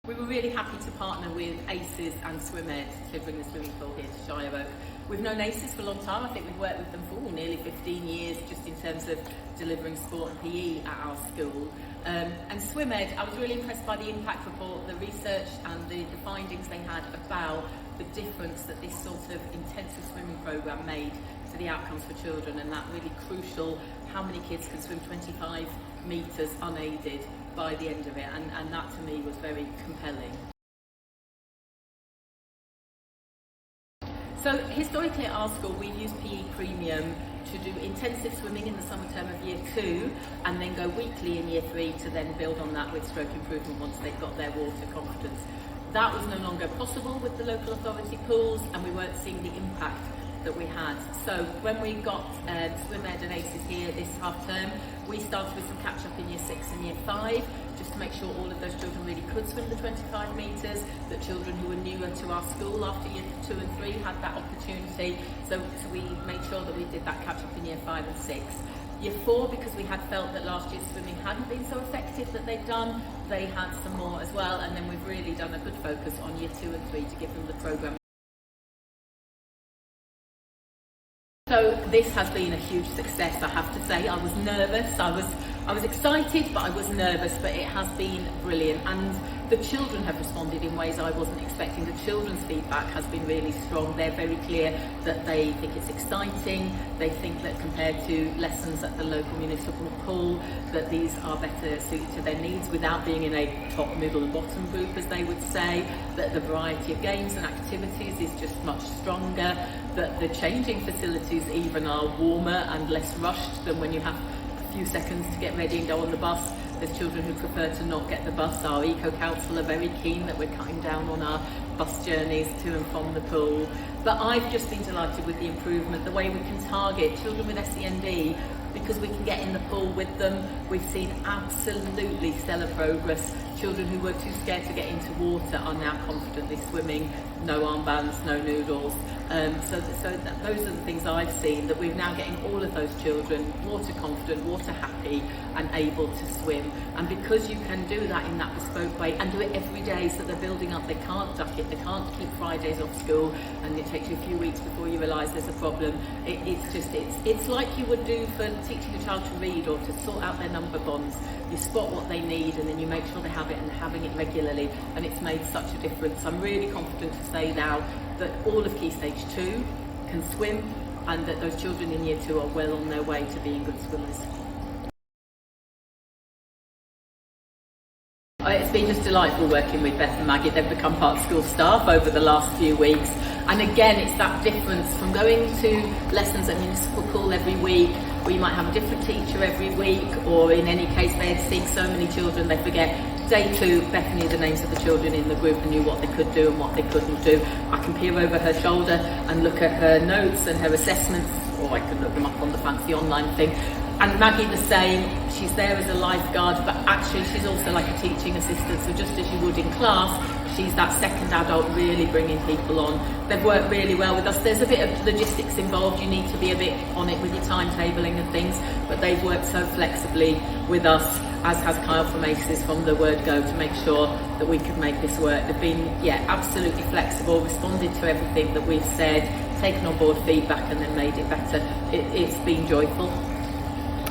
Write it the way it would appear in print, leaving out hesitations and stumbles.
We were really happy to partner with ACES and SwimEd to bring the swimming pool here to Shire. We've known ACES for a long time. I think we've worked with them for nearly 15 years just in terms of delivering sport and PE at our school. And SwimEd, I was really impressed by the impact report, the research and the findings they had about the difference that this sort of intensive swimming programme made to the outcomes for children, and that really crucial how many kids can swim 25 metres unaided by the end of it, and that to me was very compelling. So historically at our school we've used PE Premium to do intensive swimming in the summer term of year 2 and then go weekly in year 3 to then build on that with stroke improvement once they've got their water confidence. That was no longer possible with the local authority pools, and we weren't seeing the impact that we had. So when we got SwimEd and ACES here this half term, we started with some catch up in year 6 and year 5 just to make sure all of those children really could swim the 25 metres, that children who were newer to our school after year 2 and 3 had that opportunity. So we made sure that we did that catch up in year 5 and 6. Year 4, because we had felt that last year's swimming hadn't been so effective that they'd done, they had some more as well, and then we've really done a good focus on year 2 and 3 to give them the programme. So this has been a huge success, I have to say. I was nervous, I was excited, but I was nervous, but it has been brilliant, and the children have responded in ways I wasn't expecting. The children's feedback has been really strong. They're very clear that they think it's exciting. They think that compared to lessons at the local municipal pool, that these are better suited to their needs without being in a top, middle and bottom group, as they would say, that the variety of games and activities is just much stronger, that the changing facilities even are warmer and less rushed than when you have a few seconds to get ready and go on the bus. There's children who prefer to not get the bus. Our eco-council are very keen that we're cutting down on our bus journeys to and from the pool. But I've just been delighted with the improvement, the way we can target children with SEND, because we can get in the pool with them. We've seen absolutely stellar progress. Children who were too scared to get into water are now confidently swimming, no armbands, no noodles. So those are the things I've seen, that we're now getting all of those children water confident, water happy and able to swim. And because you can do that in that bespoke way and do it every day, so they're building up, they can't duck it, they can't keep Fridays off school, and it takes you a few weeks before you realise there's a problem. It's like you would do for teaching a child to read or to sort out their number bonds. You spot what they need and then you make sure they have it, and having it regularly, and it's made such a difference. I'm really confident to say now that all of Key Stage 2 can swim, and that those children in year 2 are well on their way to being good swimmers. It's been just delightful working with Beth and Maggie. They've become part of school staff over the last few weeks. And again, it's that difference from going to lessons at municipal pool every week, where you might have a different teacher every week, or in any case they're seeing so many children they forget. Day 2, Beth knew the names of the children in the group and knew what they could do and what they couldn't do. I can peer over her shoulder and look at her notes and her assessments, or I can look them up on the fancy online thing. And Maggie the same, she's there as a lifeguard, but actually she's also like a teaching assistant, so just as you would in class, she's that second adult really bringing people on. They've worked really well with us. There's a bit of logistics involved, you need to be a bit on it with your timetabling and things, but they've worked so flexibly with us, as has Kyle from ACES from the word go, to make sure that we could make this work. They've been, absolutely flexible, responded to everything that we've said, taken on board feedback and then made it better. It's been joyful.